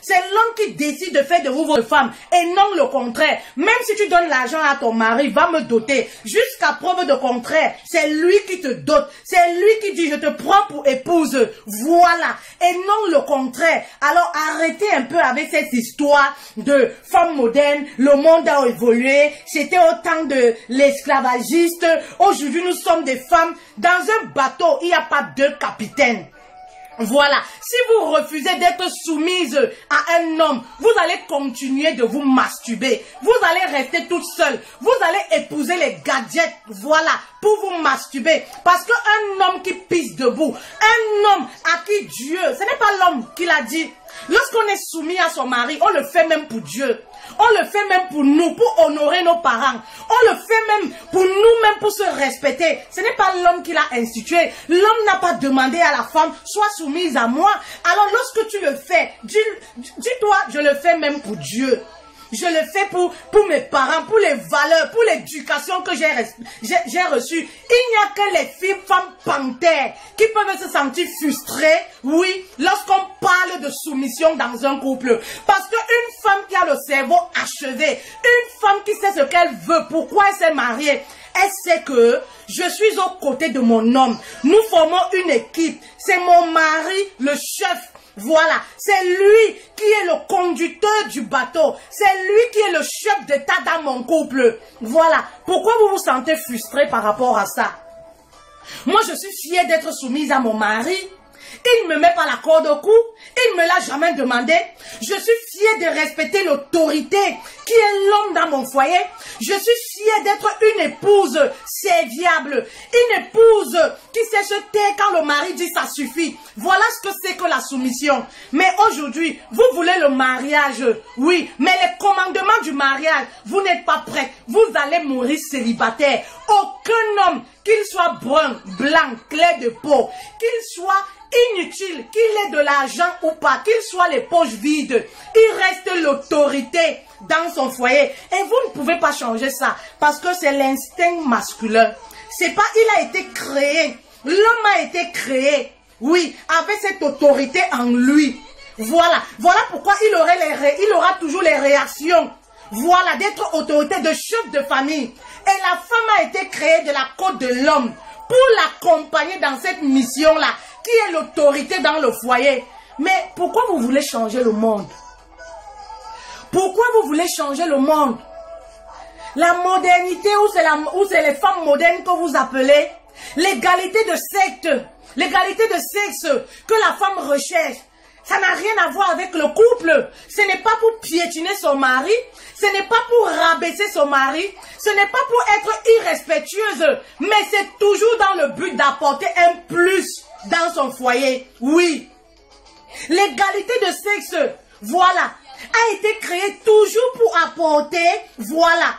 C'est l'homme qui décide de faire de vous votre femme et non le contraire. Même si tu donnes l'argent à ton mari, va me doter. Jusqu'à preuve de contraire, c'est lui qui te dote. C'est lui qui dit je te prends pour épouse. Voilà. Et non le contraire. Alors arrêtez un peu avec cette histoire de femme moderne. Le monde a évolué. C'était au temps de l'esclavagiste. Aujourd'hui nous sommes des femmes. Dans un bateau, il n'y a pas deux capitaines. Voilà, si vous refusez d'être soumise à un homme, vous allez continuer de vous masturber. Vous allez rester toute seule. Vous allez épouser les gadgets, voilà, pour vous masturber. Parce qu'un homme qui pisse debout, un homme à qui Dieu, ce n'est pas l'homme qui l'a dit. Lorsqu'on est soumis à son mari, on le fait même pour Dieu. On le fait même pour nous, pour honorer nos parents. On le fait même pour nous-mêmes, pour se respecter. Ce n'est pas l'homme qui l'a institué. L'homme n'a pas demandé à la femme, sois soumise à moi. Alors lorsque tu le fais, dis-toi, je le fais même pour Dieu. Je le fais pour mes parents, pour les valeurs, pour l'éducation que j'ai reçue. Il n'y a que les filles, femmes panthères qui peuvent se sentir frustrées, oui, lorsqu'on parle de soumission dans un couple. Parce qu'une femme qui a le cerveau achevé, une femme qui sait ce qu'elle veut, pourquoi elle s'est mariée, elle sait que je suis aux côtés de mon homme. Nous formons une équipe. C'est mon mari, le chef. Voilà, c'est lui qui est le conducteur du bateau. C'est lui qui est le chef d'état dans mon couple. Voilà, pourquoi vous vous sentez frustré par rapport à ça? Moi, je suis fière d'être soumise à mon mari. Il ne me met pas la corde au cou. Il ne me l'a jamais demandé. Je suis fière de respecter l'autorité qui est l'homme dans mon foyer. Je suis fière d'être une épouse serviable. Une épouse qui sait se taire quand le mari dit ça suffit. Voilà ce que c'est que la soumission. Mais aujourd'hui, vous voulez le mariage. Oui, mais les commandements du mariage, vous n'êtes pas prêts. Vous allez mourir célibataire. Aucun homme, qu'il soit brun, blanc, clair de peau, qu'il soit inutile, qu'il ait de l'argent ou pas, qu'il soit les poches vides, il reste l'autorité dans son foyer. Et vous ne pouvez pas changer ça parce que c'est l'instinct masculin. C'est pas, il a été créé, l'homme a été créé, oui, avec cette autorité en lui. Voilà, voilà pourquoi il aura toujours les réactions. Voilà, d'être autorité de chef de famille. Et la femme a été créée de la côte de l'homme pour l'accompagner dans cette mission-là, qui est l'autorité dans le foyer. Mais pourquoi vous voulez changer le monde? Pourquoi vous voulez changer le monde? La modernité, ou c'est les femmes modernes que vous appelez? L'égalité de sexe que la femme recherche. Ça n'a rien à voir avec le couple. Ce n'est pas pour piétiner son mari. Ce n'est pas pour rabaisser son mari. Ce n'est pas pour être irrespectueuse. Mais c'est toujours dans le but d'apporter un plus dans son foyer. Oui. L'égalité de sexe, voilà, a été créée toujours pour apporter, voilà,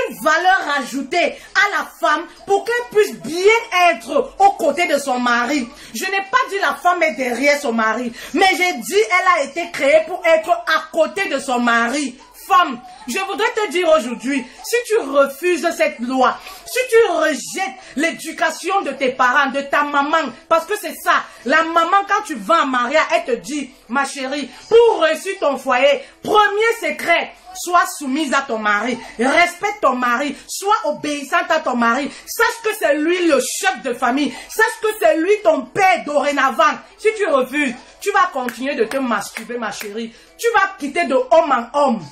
une valeur ajoutée à la femme pour qu'elle puisse bien être aux côtés de son mari. Je n'ai pas dit la femme est derrière son mari, mais j'ai dit elle a été créée pour être à côté de son mari. Femme, je voudrais te dire aujourd'hui, si tu refuses cette loi, si tu rejettes l'éducation de tes parents, de ta maman, parce que c'est ça, la maman quand tu vas en mariage, elle te dit, ma chérie, pour réussir ton foyer, premier secret, sois soumise à ton mari, respecte ton mari, sois obéissante à ton mari, sache que c'est lui le chef de famille, sache que c'est lui ton père dorénavant. Si tu refuses, tu vas continuer de te masturber, ma chérie, tu vas quitter de homme en homme.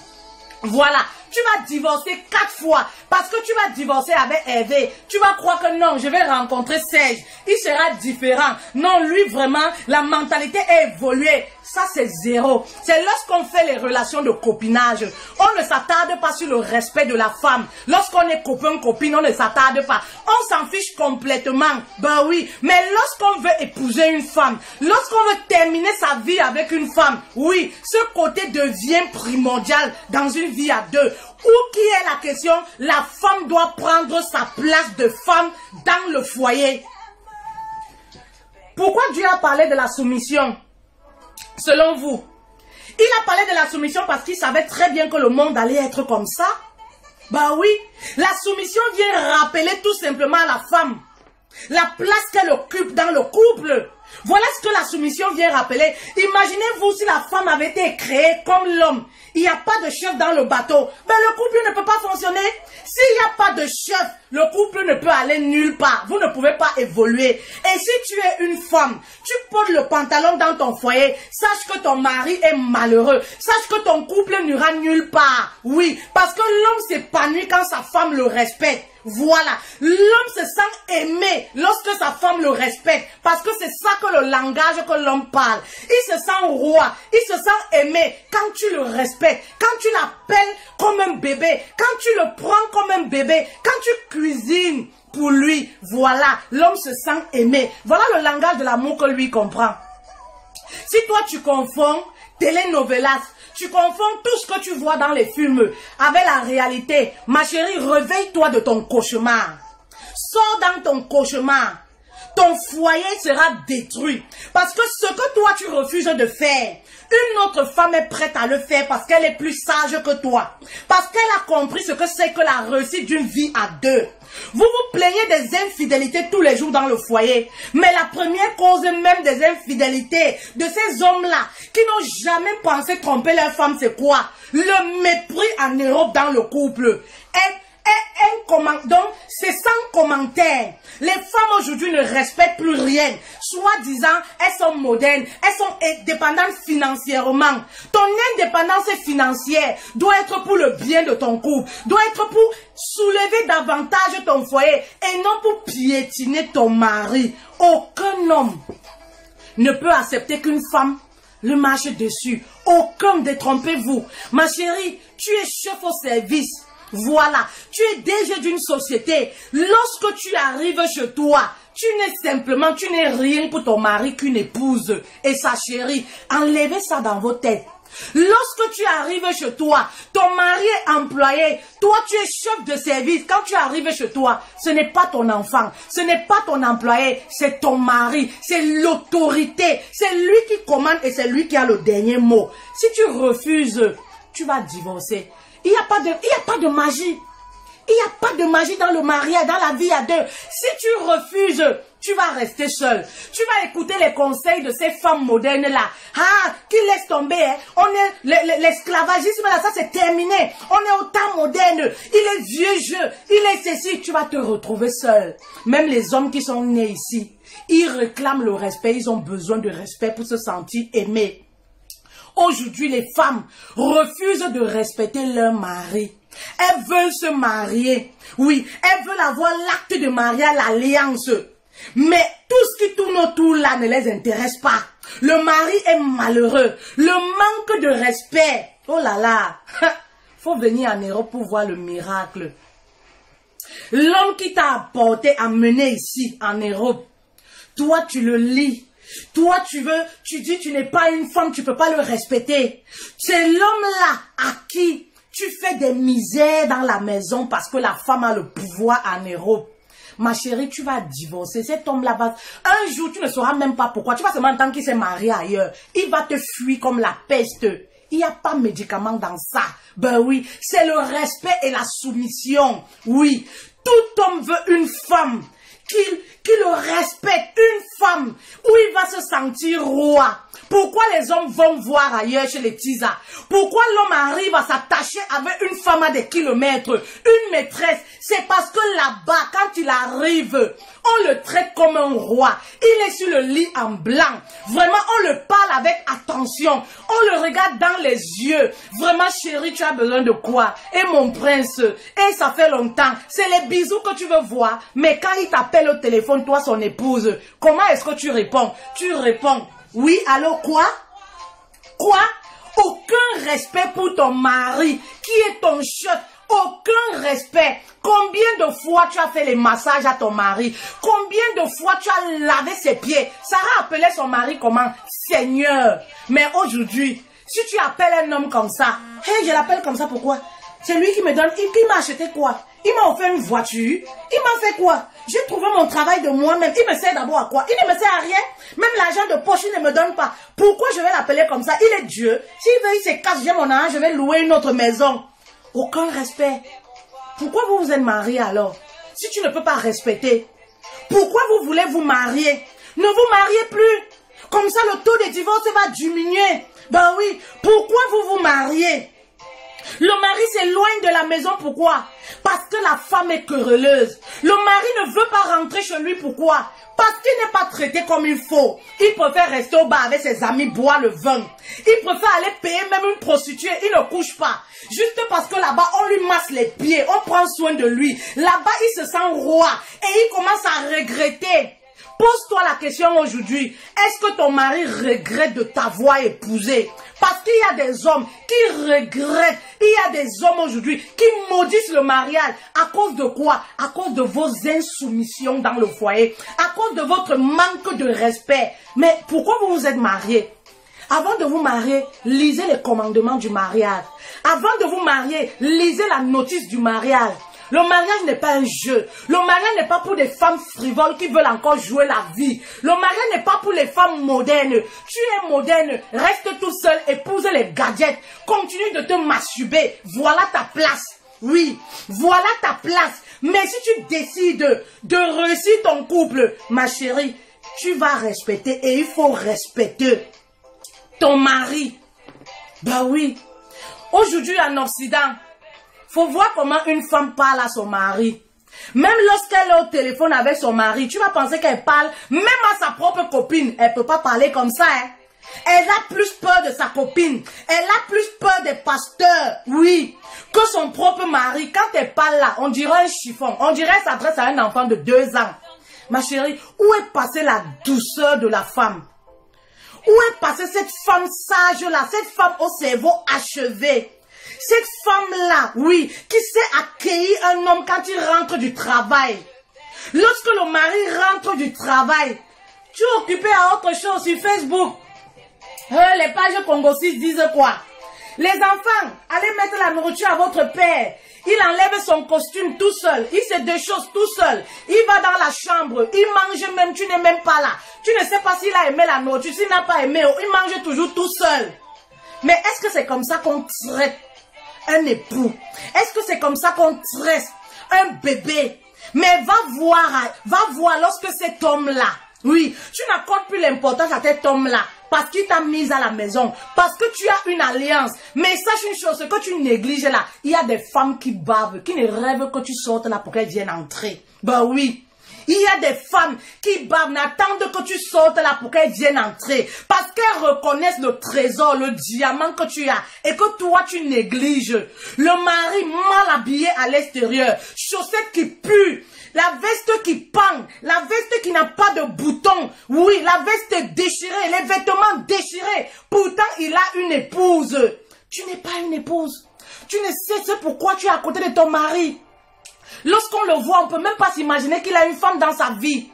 Voilà, tu vas divorcer 4 fois parce que tu vas divorcer avec Hervé. Tu vas croire que non, je vais rencontrer Serge, il sera différent. Non, lui vraiment, la mentalité est évoluée. Ça c'est zéro. C'est lorsqu'on fait les relations de copinage, on ne s'attarde pas sur le respect de la femme. Lorsqu'on est copain-copine, on ne s'attarde pas. On s'en fiche complètement. Ben oui, mais lorsqu'on veut épouser une femme, lorsqu'on veut terminer sa vie avec une femme, oui, ce côté devient primordial dans une vie à deux. Où qui est la question, la femme doit prendre sa place de femme dans le foyer. Pourquoi Dieu a parlé de la soumission? Selon vous, il a parlé de la soumission parce qu'il savait très bien que le monde allait être comme ça. Bah oui, la soumission vient rappeler tout simplement à la femme la place qu'elle occupe dans le couple. Voilà ce que la soumission vient rappeler. Imaginez-vous si la femme avait été créée comme l'homme. Il n'y a pas de chef dans le bateau. Ben, le couple ne peut pas fonctionner. S'il n'y a pas de chef, le couple ne peut aller nulle part. Vous ne pouvez pas évoluer. Et si tu es une femme, tu portes le pantalon dans ton foyer, sache que ton mari est malheureux. Sache que ton couple n'ira nulle part. Oui, parce que l'homme s'épanouit quand sa femme le respecte. Voilà, l'homme se sent aimé lorsque sa femme le respecte, parce que c'est ça que le langage que l'homme parle. Il se sent roi, il se sent aimé quand tu le respectes, quand tu l'appelles comme un bébé, quand tu le prends comme un bébé, quand tu cuisines pour lui. Voilà, l'homme se sent aimé. Voilà le langage de l'amour que lui comprend. Si toi tu confonds telenovelas, tu confonds tout ce que tu vois dans les films avec la réalité, ma chérie, réveille-toi de ton cauchemar. Sors dans ton cauchemar. Ton foyer sera détruit. Parce que ce que toi tu refuses de faire, une autre femme est prête à le faire parce qu'elle est plus sage que toi. Parce qu'elle a compris ce que c'est que la réussite d'une vie à deux. Vous vous plaignez des infidélités tous les jours dans le foyer. Mais la première cause même des infidélités de ces hommes-là qui n'ont jamais pensé tromper leur femme, c'est quoi? Le mépris en Europe dans le couple. Donc, c'est sans commentaire. Les femmes aujourd'hui ne respectent plus rien. Soi-disant, elles sont modernes, elles sont indépendantes financièrement. Ton indépendance financière doit être pour le bien de ton couple, doit être pour soulever davantage ton foyer et non pour piétiner ton mari. Aucun homme ne peut accepter qu'une femme le marche dessus. Aucun, détrompez-vous. Ma chérie, tu es chef au service. Voilà, tu es DG d'une société. Lorsque tu arrives chez toi, tu n'es rien pour ton mari qu'une épouse et sa chérie. Enlevez ça dans vos têtes. Lorsque tu arrives chez toi, ton mari est employé, toi tu es chef de service. Quand tu arrives chez toi, ce n'est pas ton enfant, ce n'est pas ton employé, c'est ton mari, c'est l'autorité, c'est lui qui commande et c'est lui qui a le dernier mot. Si tu refuses, tu vas divorcer. Il n'y a pas de magie. Il n'y a pas de magie dans le mariage, dans la vie à deux. Si tu refuses, tu vas rester seul. Tu vas écouter les conseils de ces femmes modernes-là. Ah, qui laissent tomber. Hein. On est l'esclavagisme là, ça c'est terminé. On est au temps moderne. Il est vieux jeu. Il est ceci. Tu vas te retrouver seul. Même les hommes qui sont nés ici, ils réclament le respect. Ils ont besoin de respect pour se sentir aimés. Aujourd'hui, les femmes refusent de respecter leur mari. Elles veulent se marier. Oui, elles veulent avoir l'acte de mariage, l'alliance. Mais tout ce qui tourne autour là ne les intéresse pas. Le mari est malheureux. Le manque de respect. Oh là là. Faut venir en Europe pour voir le miracle. L'homme qui t'a apporté, amené ici en Europe. Toi, tu le lis. Toi, tu dis tu n'es pas une femme, tu peux pas le respecter. C'est l'homme-là à qui tu fais des misères dans la maison parce que la femme a le pouvoir en Europe. Ma chérie, tu vas divorcer. Cet homme-là va... Un jour, tu ne sauras même pas pourquoi. Tu vas seulement entendre qu'il s'est marié ailleurs. Il va te fuir comme la peste. Il n'y a pas de médicament dans ça. Ben oui, c'est le respect et la soumission. Oui, tout homme veut une femme qui le respecte, une femme où il va se sentir roi. Pourquoi les hommes vont voir ailleurs chez les tisas? Pourquoi l'homme arrive à s'attacher avec une femme à des kilomètres, une maîtresse? C'est parce que là-bas, quand il arrive, on le traite comme un roi. Il est sur le lit en blanc. Vraiment, on le parle avec attention. On le regarde dans les yeux. Vraiment, chérie, tu as besoin de quoi? Et mon prince, et ça fait longtemps. C'est les bisous que tu veux voir. Mais quand il t'appelle au téléphone, toi, son épouse, comment est-ce que tu réponds? Tu réponds, oui, allô, quoi? Quoi? Aucun respect pour ton mari, qui est ton chef. Aucun respect. Combien de fois tu as fait les massages à ton mari? Combien de fois tu as lavé ses pieds? Sarah appelait son mari comment? Seigneur. Mais aujourd'hui, si tu appelles un homme comme ça, hey, je l'appelle comme ça, pourquoi? C'est lui qui me donne, il m'a acheté quoi? Il m'a offert une voiture. Il m'a fait quoi? J'ai trouvé mon travail de moi-même. Il me sert d'abord à quoi? Il ne me sert à rien. Même l'argent de poche, il ne me donne pas. Pourquoi je vais l'appeler comme ça? Il est Dieu. S'il veut, il se casse, j'ai mon argent, je vais louer une autre maison. Aucun respect. Pourquoi vous vous êtes mariés alors? Si tu ne peux pas respecter, pourquoi vous voulez vous marier? Ne vous mariez plus. Comme ça, le taux de divorce va diminuer. Ben oui, pourquoi vous vous mariez? Le mari s'éloigne de la maison, pourquoi? Parce que la femme est querelleuse. Le mari ne veut pas rentrer chez lui, pourquoi? Parce qu'il n'est pas traité comme il faut. Il préfère rester au bar avec ses amis, boire le vin. Il préfère aller payer même une prostituée, il ne couche pas. Juste parce que là-bas, on lui masse les pieds, on prend soin de lui. Là-bas, il se sent roi et il commence à regretter. Pose-toi la question aujourd'hui, est-ce que ton mari regrette de t'avoir épousé? Parce qu'il y a des hommes qui regrettent, il y a des hommes aujourd'hui qui maudissent le mariage. À cause de quoi? À cause de vos insoumissions dans le foyer, à cause de votre manque de respect. Mais pourquoi vous vous êtes mariés? Avant de vous marier, lisez les commandements du mariage. Avant de vous marier, lisez la notice du mariage. Le mariage n'est pas un jeu. Le mariage n'est pas pour des femmes frivoles qui veulent encore jouer la vie. Le mariage n'est pas pour les femmes modernes. Tu es moderne, reste tout seul, épouse les gadgets. Continue de te masturber. Voilà ta place. Oui, voilà ta place. Mais si tu décides de réussir ton couple, ma chérie, tu vas respecter et il faut respecter ton mari. Bah oui. Aujourd'hui en Occident, faut voir comment une femme parle à son mari. Même lorsqu'elle est au téléphone avec son mari, tu vas penser qu'elle parle même à sa propre copine. Elle ne peut pas parler comme ça. Hein. Elle a plus peur de sa copine. Elle a plus peur des pasteurs, oui, que son propre mari. Quand elle parle là, on dirait un chiffon. On dirait qu'elle s'adresse à un enfant de 2 ans. Ma chérie, où est passée la douceur de la femme? Où est passée cette femme sage là, cette femme au cerveau achevé? Cette femme-là, oui, qui sait accueillir un homme quand il rentre du travail. Lorsque le mari rentre du travail, tu es occupé à autre chose sur Facebook. Les pages Congo 6 disent quoi? Les enfants, allez mettre la nourriture à votre père. Il enlève son costume tout seul. Il se déchausse tout seul. Il va dans la chambre. Il mange même, tu n'es même pas là. Tu ne sais pas s'il a aimé la nourriture, s'il n'a pas aimé. Il mange toujours tout seul. Mais est-ce que c'est comme ça qu'on traite un époux? Est-ce que c'est comme ça qu'on traite un bébé? Mais va voir lorsque cet homme-là, oui, tu n'accordes plus l'importance à cet homme-là parce qu'il t'a mise à la maison, parce que tu as une alliance. Mais sache une chose, ce que tu négliges là, il y a des femmes qui bavent, qui ne rêvent que tu sortes là pour qu'elles viennent entrer. Ben oui. Il y a des femmes qui bavent, n'attendent que tu sortes là pour qu'elles viennent entrer. Parce qu'elles reconnaissent le trésor, le diamant que tu as. Et que toi, tu négliges. Le mari mal habillé à l'extérieur. Chaussettes qui puent. La veste qui pend. La veste qui n'a pas de boutons. Oui, la veste déchirée. Les vêtements déchirés. Pourtant, il a une épouse. Tu n'es pas une épouse. Tu ne sais pourquoi tu es à côté de ton mari. Lorsqu'on le voit, on ne peut même pas s'imaginer qu'il a une femme dans sa vie.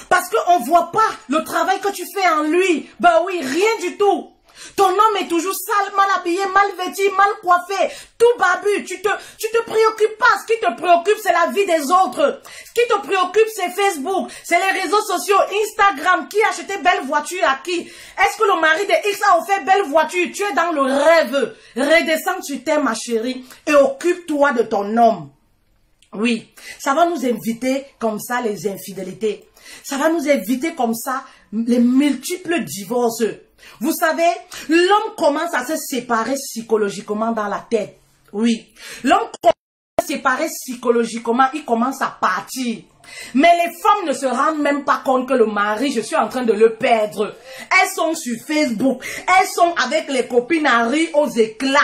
Parce qu'on ne voit pas le travail que tu fais en lui. Ben oui, rien du tout. Ton homme est toujours sale, mal habillé, mal vêtu, mal coiffé, tout babu. Tu te préoccupes pas. Ce qui te préoccupe, c'est la vie des autres. Ce qui te préoccupe, c'est Facebook, c'est les réseaux sociaux, Instagram. Qui a acheté belle voiture à qui? Est-ce que le mari de X a offert belle voiture? Tu es dans le rêve. Redescends sur terre, ma chérie, et occupe-toi de ton homme. Oui, ça va nous éviter comme ça les infidélités. Ça va nous éviter comme ça les multiples divorces. Vous savez, l'homme commence à se séparer psychologiquement dans la tête. Oui, l'homme commence à se séparer psychologiquement, il commence à partir. Mais les femmes ne se rendent même pas compte que le mari, je suis en train de le perdre. Elles sont sur Facebook. Elles sont avec les copines à rire aux éclats.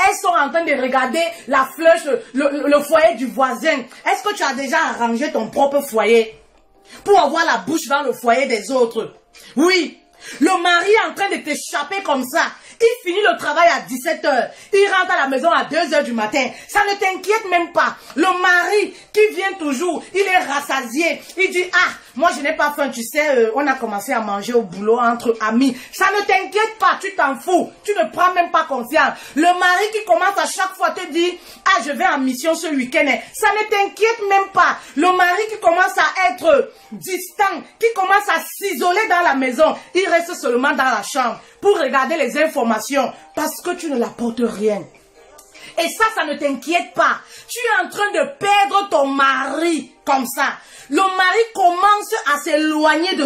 Elles sont en train de regarder la flèche, le foyer du voisin. Est-ce que tu as déjà arrangé ton propre foyer pour avoir la bouche dans le foyer des autres? Oui. Le mari est en train de t'échapper comme ça. Il finit le travail à 17 h. Il rentre à la maison à 2 h du matin. Ça ne t'inquiète même pas. Le mari qui vient toujours, il est rassasié. Il dit, ah, moi je n'ai pas faim, tu sais, on a commencé à manger au boulot entre amis. Ça ne t'inquiète pas, tu t'en fous. Tu ne prends même pas confiance. Le mari qui commence à chaque fois te dire, ah, je vais en mission ce week-end. Ça ne t'inquiète même pas. Le mari qui commence à être distant, qui commence à s'isoler dans la maison. Il reste seulement dans la chambre pour regarder les informations parce que tu ne l'apportes rien. Et ça ne t'inquiète pas. Tu es en train de perdre ton mari comme ça. Le mari commence à s'éloigner de